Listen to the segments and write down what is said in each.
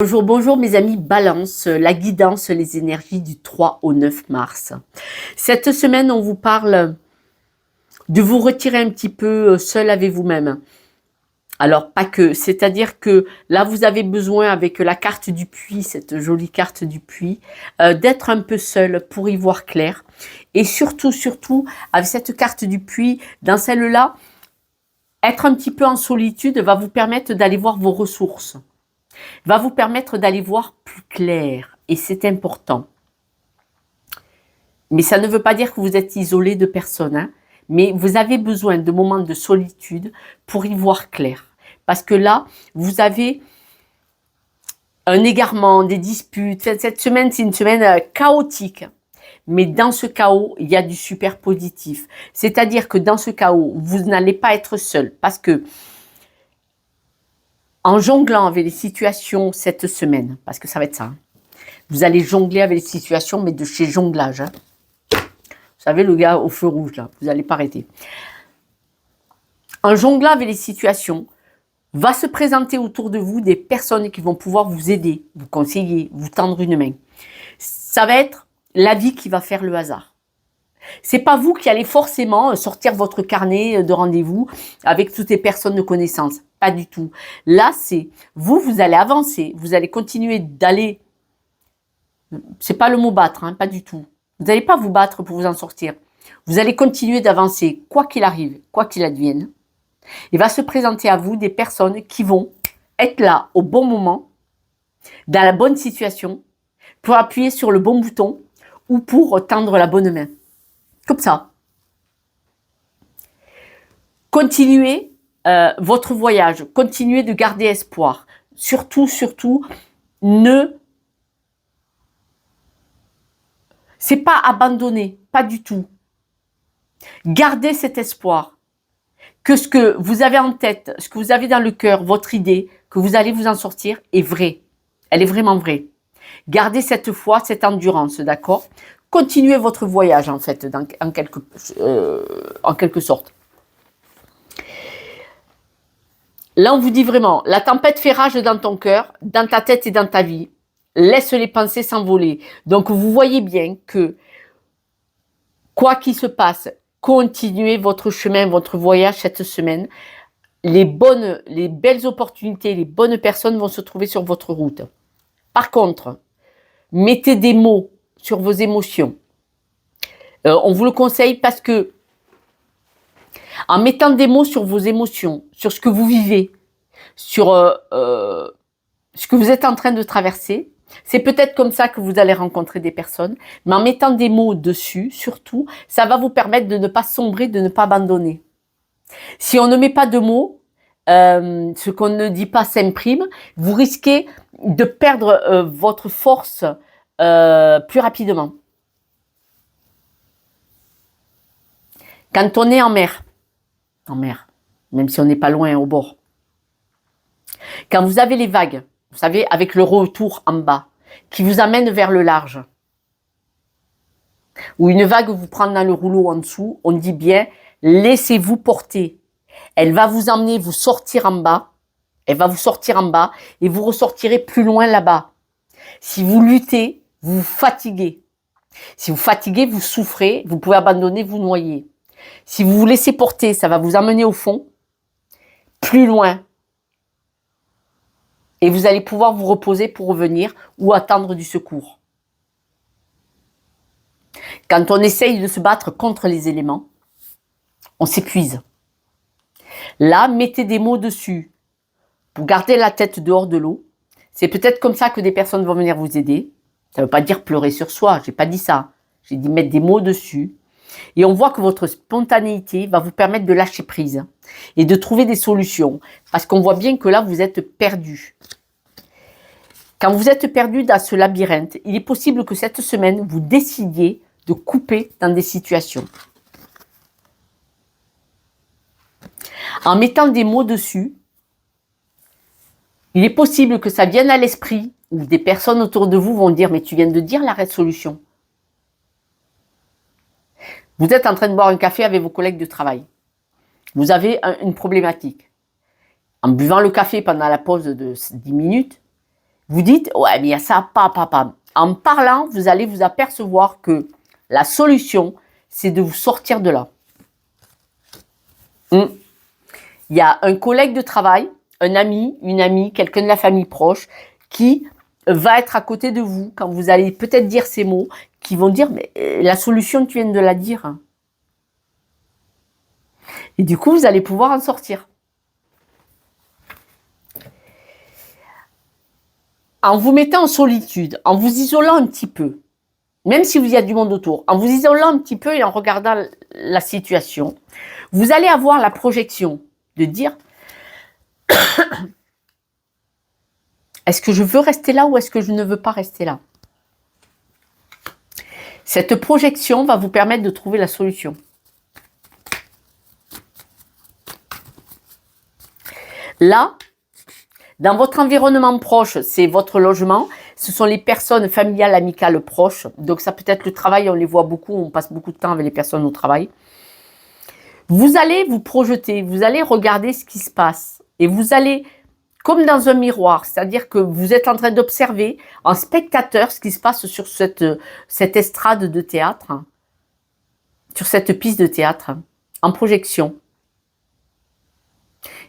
Bonjour, bonjour mes amis Balance, la guidance, les énergies du 3 au 9 mars. Cette semaine, on vous parle de vous retirer un petit peu seul avec vous-même. Alors, pas que, c'est-à-dire que là, vous avez besoin, avec la carte du puits, cette jolie carte du puits, d'être un peu seul pour y voir clair. Et surtout, avec cette carte du puits, dans celle-là, être un petit peu en solitude va vous permettre d'aller voir vos ressources. Va vous permettre d'aller voir plus clair. Et c'est important. Mais ça ne veut pas dire que vous êtes isolé de personne. Hein, mais vous avez besoin de moments de solitude pour y voir clair. Parce que là, vous avez un égarement, des disputes. Cette semaine, c'est une semaine chaotique. Mais dans ce chaos, il y a du super positif. C'est-à-dire que dans ce chaos, vous n'allez pas être seul. Parce que en jonglant avec les situations cette semaine, parce que ça va être ça, hein, vous allez jongler avec les situations, mais de chez jonglage. Hein. Vous savez, le gars au feu rouge, là, vous n'allez pas arrêter. En jonglant avec les situations, va se présenter autour de vous des personnes qui vont pouvoir vous aider, vous conseiller, vous tendre une main. Ça va être la vie qui va faire le hasard. C'est pas vous qui allez forcément sortir votre carnet de rendez-vous avec toutes les personnes de connaissance. Pas du tout. Là, c'est vous allez avancer, vous allez continuer d'aller. C'est pas le mot battre, hein, pas du tout. Vous n'allez pas vous battre pour vous en sortir. Vous allez continuer d'avancer, quoi qu'il arrive, quoi qu'il advienne. Il va se présenter à vous des personnes qui vont être là au bon moment, dans la bonne situation, pour appuyer sur le bon bouton ou pour tendre la bonne main. Comme ça. Continuez votre voyage. Continuez de garder espoir. Surtout, c'est pas abandonner, pas du tout. Gardez cet espoir que ce que vous avez en tête, ce que vous avez dans le cœur, votre idée, que vous allez vous en sortir est vraie. Elle est vraiment vraie. Gardez cette foi, cette endurance, d'accord ? Continuez votre voyage, en fait, en quelque sorte. Là, on vous dit vraiment, la tempête fait rage dans ton cœur, dans ta tête et dans ta vie. Laisse les pensées s'envoler. Donc, vous voyez bien que, quoi qu'il se passe, continuez votre chemin, votre voyage cette semaine. Les belles opportunités, les bonnes personnes vont se trouver sur votre route. Par contre, mettez des mots sur vos émotions. On vous le conseille parce que en mettant des mots sur vos émotions, sur ce que vous vivez, sur ce que vous êtes en train de traverser, c'est peut-être comme ça que vous allez rencontrer des personnes, mais en mettant des mots dessus, surtout, ça va vous permettre de ne pas sombrer, de ne pas abandonner. Si on ne met pas de mots, ce qu'on ne dit pas s'imprime, vous risquez de perdre votre force plus rapidement. Quand on est en mer, même si on n'est pas loin au bord, quand vous avez les vagues, vous savez, avec le retour en bas, qui vous amène vers le large, ou une vague vous prend dans le rouleau en dessous, on dit bien, laissez-vous porter. Elle va vous emmener, vous sortir en bas, elle va vous sortir en bas, et vous ressortirez plus loin là-bas. Si vous luttez, vous vous fatiguez. Si vous fatiguez, vous souffrez, vous pouvez abandonner, vous noyer. Si vous vous laissez porter, ça va vous emmener au fond, plus loin. Et vous allez pouvoir vous reposer pour revenir ou attendre du secours. Quand on essaye de se battre contre les éléments, on s'épuise. Là, mettez des mots dessus pour garder la tête dehors de l'eau. C'est peut-être comme ça que des personnes vont venir vous aider. Ça ne veut pas dire pleurer sur soi, j'ai pas dit ça. J'ai dit mettre des mots dessus. Et on voit que votre spontanéité va vous permettre de lâcher prise et de trouver des solutions. Parce qu'on voit bien que là, vous êtes perdu. Quand vous êtes perdu dans ce labyrinthe, il est possible que cette semaine, vous décidiez de couper dans des situations. En mettant des mots dessus, il est possible que ça vienne à l'esprit ou des personnes autour de vous vont dire « mais tu viens de dire la solution ». Vous êtes en train de boire un café avec vos collègues de travail. Vous avez une problématique. En buvant le café pendant la pause de 10 minutes, Vous dites, ouais, mais il y a ça, pas. En parlant, vous allez vous apercevoir que la solution, c'est de vous sortir de là. Il y a un collègue de travail, un ami, une amie, quelqu'un de la famille proche qui va être à côté de vous quand vous allez peut-être dire ces mots, qui vont dire, mais la solution, tu viens de la dire. Et du coup, vous allez pouvoir en sortir. En vous mettant en solitude, en vous isolant un petit peu, même si vous y a du monde autour, en vous isolant un petit peu et en regardant la situation, vous allez avoir la projection de dire est-ce que je veux rester là ou est-ce que je ne veux pas rester là? Cette projection va vous permettre de trouver la solution. Là, dans votre environnement proche, c'est votre logement, ce sont les personnes familiales, amicales proches. Donc ça peut être le travail, on les voit beaucoup, on passe beaucoup de temps avec les personnes au travail. Vous allez vous projeter, vous allez regarder ce qui se passe et vous allez, comme dans un miroir, c'est-à-dire que vous êtes en train d'observer en spectateur ce qui se passe sur cette estrade de théâtre, sur cette piste de théâtre, en projection.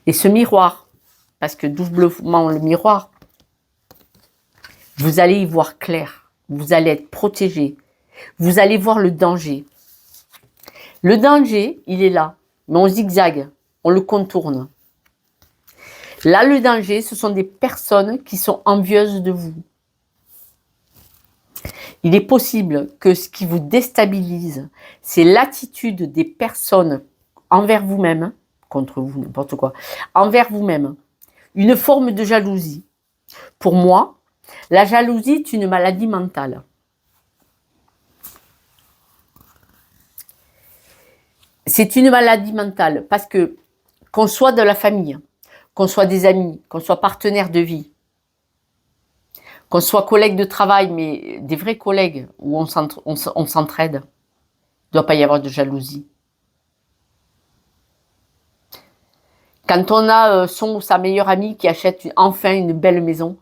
Et ce miroir, parce que doublement le miroir, vous allez y voir clair, vous allez être protégé, vous allez voir le danger. Le danger, il est là, mais on zigzague, on le contourne. Là, le danger, ce sont des personnes qui sont envieuses de vous. Il est possible que ce qui vous déstabilise, c'est l'attitude des personnes envers vous-même, contre vous, n'importe quoi, envers vous-même. Une forme de jalousie. Pour moi, la jalousie est une maladie mentale. C'est une maladie mentale parce que, qu'on soit de la famille, qu'on soit des amis, qu'on soit partenaire de vie, qu'on soit collègue de travail, mais des vrais collègues où on s'entraide, il ne doit pas y avoir de jalousie. Quand on a son ou sa meilleure amie qui achète enfin une belle maison,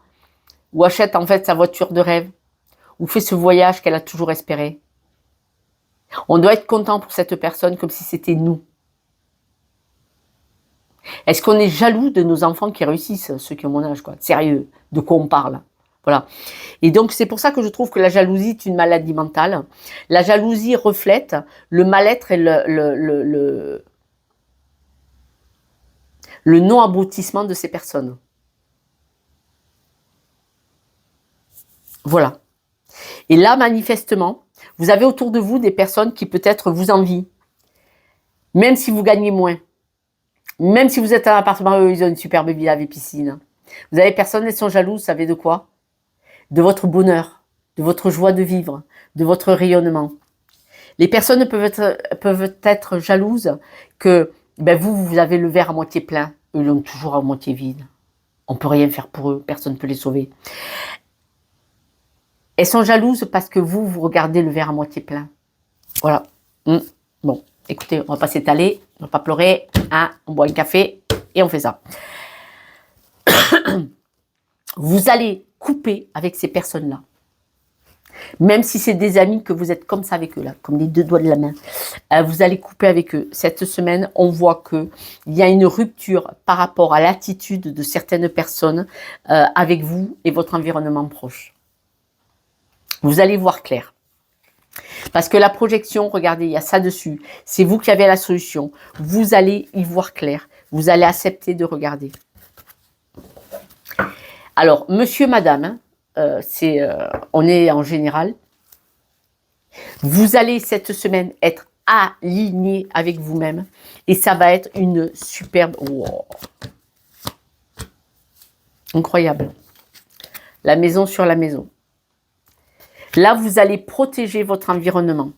ou achète en fait sa voiture de rêve, ou fait ce voyage qu'elle a toujours espéré, on doit être content pour cette personne comme si c'était nous. Est-ce qu'on est jaloux de nos enfants qui réussissent, ceux qui ont mon âge, quoi? Sérieux, de quoi on parle? Voilà. Et donc, c'est pour ça que je trouve que la jalousie est une maladie mentale. La jalousie reflète le mal-être et le non-aboutissement de ces personnes. Voilà. Et là, manifestement, vous avez autour de vous des personnes qui peut-être vous envient. Même si vous gagnez moins. Même si vous êtes à un appartement, eux, ils ont une superbe villa avec piscine. Vous avez personne, elles sont jalouses, vous savez de quoi? De votre bonheur, de votre joie de vivre, de votre rayonnement. Les personnes peuvent être jalouses que vous avez le verre à moitié plein, eux l'ont toujours à moitié vide. On ne peut rien faire pour eux, personne ne peut les sauver. Elles sont jalouses parce que vous regardez le verre à moitié plein. Voilà. Bon, écoutez, on va pas s'étaler, on va pas pleurer, hein, on boit un café et on fait ça. Vous allez couper avec ces personnes-là. Même si c'est des amis que vous êtes comme ça avec eux, là, comme les deux doigts de la main, vous allez couper avec eux. Cette semaine, on voit qu'il y a une rupture par rapport à l'attitude de certaines personnes avec vous et votre environnement proche. Vous allez voir clair. Parce que la projection, regardez, il y a ça dessus. C'est vous qui avez la solution. Vous allez y voir clair. Vous allez accepter de regarder. Alors, monsieur, madame, on est en général. Vous allez cette semaine être aligné avec vous-même. Et ça va être une superbe... Wow. Incroyable. La maison sur la maison. Là, vous allez protéger votre environnement.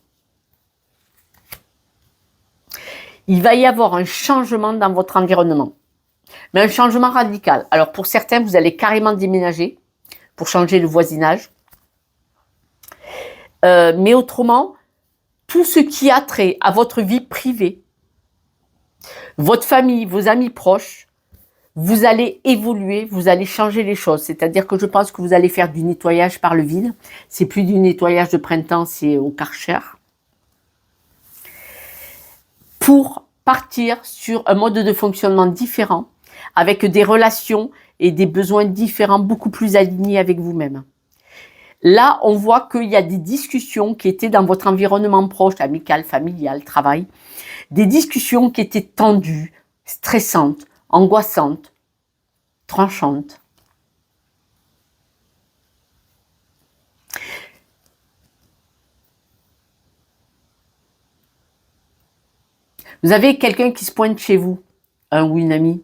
Il va y avoir un changement dans votre environnement. Mais un changement radical. Alors, pour certains, vous allez carrément déménager pour changer le voisinage. Mais autrement, tout ce qui a trait à votre vie privée, votre famille, vos amis proches, vous allez évoluer, vous allez changer les choses. C'est-à-dire que je pense que vous allez faire du nettoyage par le vide. C'est plus du nettoyage de printemps, c'est au Karcher. Pour partir sur un mode de fonctionnement différent, avec des relations et des besoins différents, beaucoup plus alignés avec vous-même. Là, on voit qu'il y a des discussions qui étaient dans votre environnement proche, amical, familial, travail, des discussions qui étaient tendues, stressantes, angoissantes, tranchantes. Vous avez quelqu'un qui se pointe chez vous, un ou une amie,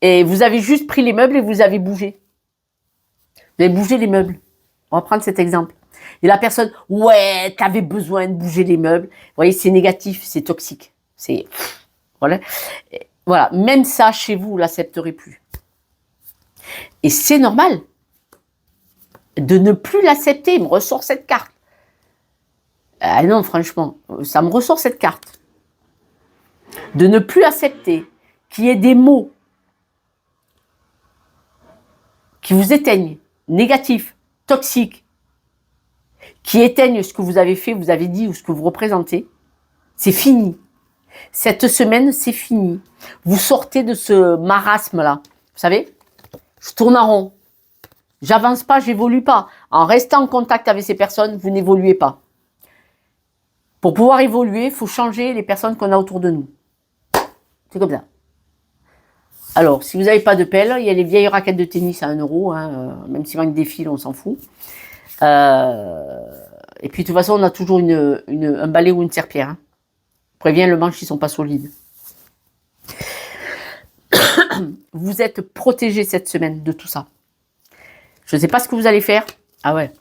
et vous avez juste pris les meubles et vous avez bougé. Vous avez bougé les meubles. On va prendre cet exemple. Et la personne, ouais, t'avais besoin de bouger les meubles. Vous voyez, c'est négatif, c'est toxique. C'est, voilà. Voilà. Même ça, chez vous, vous l'accepterez plus. Et c'est normal de ne plus l'accepter. Il me ressort cette carte. Ah non, franchement, ça me ressort cette carte. De ne plus accepter qu'il y ait des mots qui vous éteignent, négatifs, toxiques, qui éteignent ce que vous avez fait, vous avez dit ou ce que vous représentez, c'est fini. Cette semaine, c'est fini. Vous sortez de ce marasme-là. Vous savez, je tourne en rond. J'avance pas, j'évolue pas. En restant en contact avec ces personnes, vous n'évoluez pas. Pour pouvoir évoluer, il faut changer les personnes qu'on a autour de nous. C'est comme ça. Alors, si vous n'avez pas de pelle, il y a les vieilles raquettes de tennis à 1 €, hein, même s'il manque des fils, on s'en fout. Et puis, de toute façon, on a toujours un balai ou une serpillère. Hein. Préviens le manche, ils ne sont pas solides. Vous êtes protégé cette semaine de tout ça. Je ne sais pas ce que vous allez faire. Ah ouais.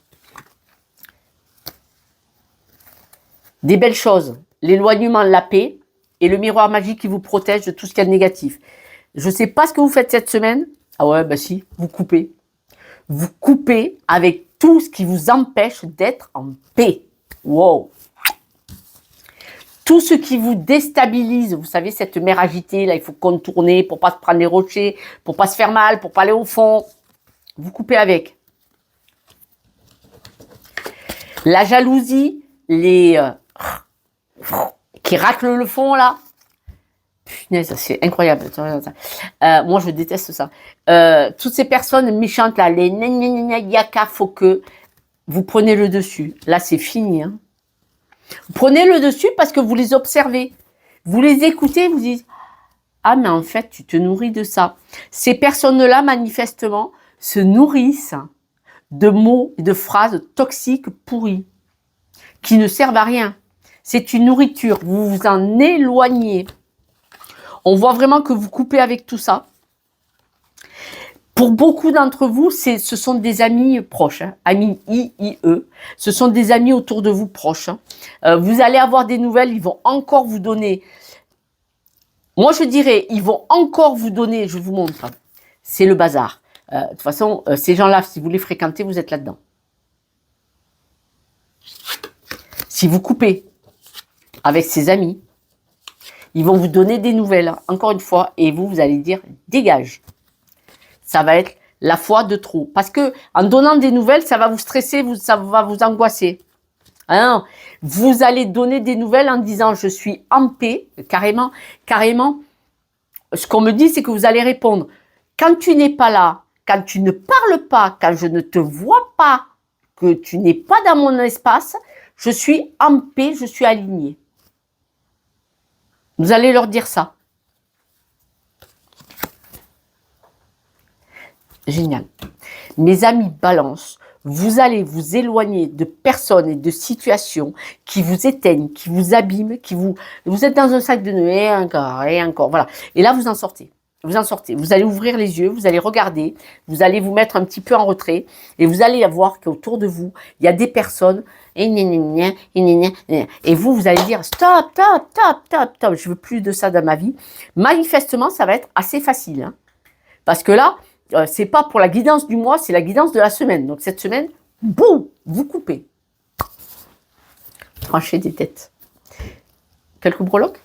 Des belles choses. L'éloignement, la paix et le miroir magique qui vous protège de tout ce qu'il y a de négatif. Je ne sais pas ce que vous faites cette semaine. Ah ouais, bah si, vous coupez. Vous coupez avec tout ce qui vous empêche d'être en paix. Wow. Tout ce qui vous déstabilise, vous savez, cette mer agitée, là, il faut contourner pour pas se prendre des rochers, pour pas se faire mal, pour pas aller au fond. Vous coupez avec. La jalousie, les qui raclent le fond, là. Punaise, c'est incroyable. Moi, je déteste ça. Toutes ces personnes méchantes, là, les yaka, faut que vous prenez le dessus. Là, c'est fini. Hein. Vous prenez le dessus parce que vous les observez. Vous les écoutez, vous dites « Ah, mais en fait, tu te nourris de ça. » Ces personnes-là, manifestement, se nourrissent de mots et de phrases toxiques pourries qui ne servent à rien. C'est une nourriture. Vous vous en éloignez. On voit vraiment que vous coupez avec tout ça. Pour beaucoup d'entre vous, ce sont des amis proches, hein, amis IE. Ce sont des amis autour de vous proches. Hein. Vous allez avoir des nouvelles, ils vont encore vous donner. Moi, je dirais, ils vont encore vous donner, je vous montre. C'est le bazar. De toute façon, ces gens-là, si vous les fréquentez, vous êtes là-dedans. Si vous coupez avec ces amis, ils vont vous donner des nouvelles, encore une fois, et vous allez dire « dégage ». Ça va être la foi de trop. Parce que en donnant des nouvelles, ça va vous stresser, ça va vous angoisser. Hein? Vous allez donner des nouvelles en disant « je suis en paix », carrément. Ce qu'on me dit, c'est que vous allez répondre « quand tu n'es pas là, quand tu ne parles pas, quand je ne te vois pas, que tu n'es pas dans mon espace, je suis en paix, je suis aligné ». Vous allez leur dire ça. Génial. Mes amis balance, vous allez vous éloigner de personnes et de situations qui vous éteignent, qui vous abîment, vous êtes dans un sac de nœuds et encore, voilà. Et là, vous en sortez. Vous en sortez. Vous allez ouvrir les yeux, vous allez regarder, vous allez vous mettre un petit peu en retrait et vous allez voir qu'autour de vous, il y a des personnes et vous allez dire stop, je veux plus de ça dans ma vie. Manifestement, ça va être assez facile. Hein, parce que là, c'est pas pour la guidance du mois, c'est la guidance de la semaine. Donc cette semaine, boum, vous coupez. Tranchez des têtes. Quelques breloques.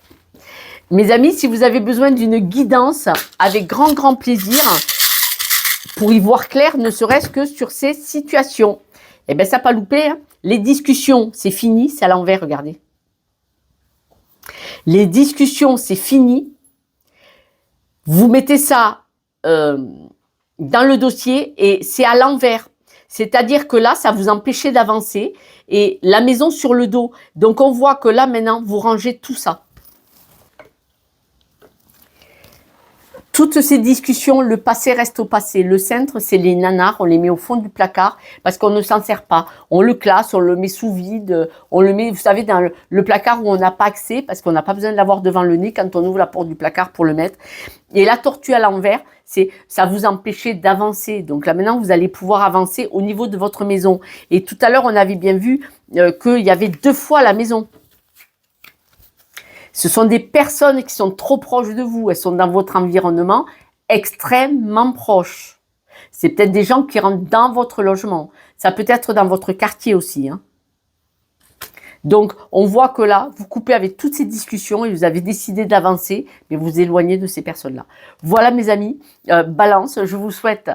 Mes amis, si vous avez besoin d'une guidance, avec grand plaisir, pour y voir clair, ne serait-ce que sur ces situations, eh bien, ça n'a pas loupé. Hein. Les discussions, c'est fini, c'est à l'envers, regardez. Les discussions, c'est fini. Vous mettez ça dans le dossier et c'est à l'envers. C'est-à-dire que là, ça vous empêchait d'avancer et la maison sur le dos. Donc, on voit que là, maintenant, vous rangez tout ça. Toutes ces discussions, le passé reste au passé. Le cintre, c'est les nanars, on les met au fond du placard parce qu'on ne s'en sert pas. On le classe, on le met sous vide, on le met, vous savez, dans le placard où on n'a pas accès parce qu'on n'a pas besoin de l'avoir devant le nez quand on ouvre la porte du placard pour le mettre. Et la tortue à l'envers, ça vous empêchait d'avancer. Donc là, maintenant, vous allez pouvoir avancer au niveau de votre maison. Et tout à l'heure, on avait bien vu qu'il y avait 2 fois la maison. Ce sont des personnes qui sont trop proches de vous. Elles sont dans votre environnement extrêmement proche. C'est peut-être des gens qui rentrent dans votre logement. Ça peut être dans votre quartier aussi. Hein. Donc, on voit que là, vous coupez avec toutes ces discussions et vous avez décidé d'avancer, mais vous vous éloignez de ces personnes-là. Voilà, mes amis. Balance, je vous souhaite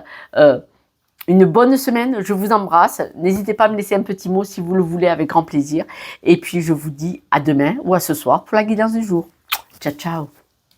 une bonne semaine. Je vous embrasse. N'hésitez pas à me laisser un petit mot si vous le voulez, avec grand plaisir. Et puis, je vous dis à demain ou à ce soir pour la guidance du jour. Ciao, ciao.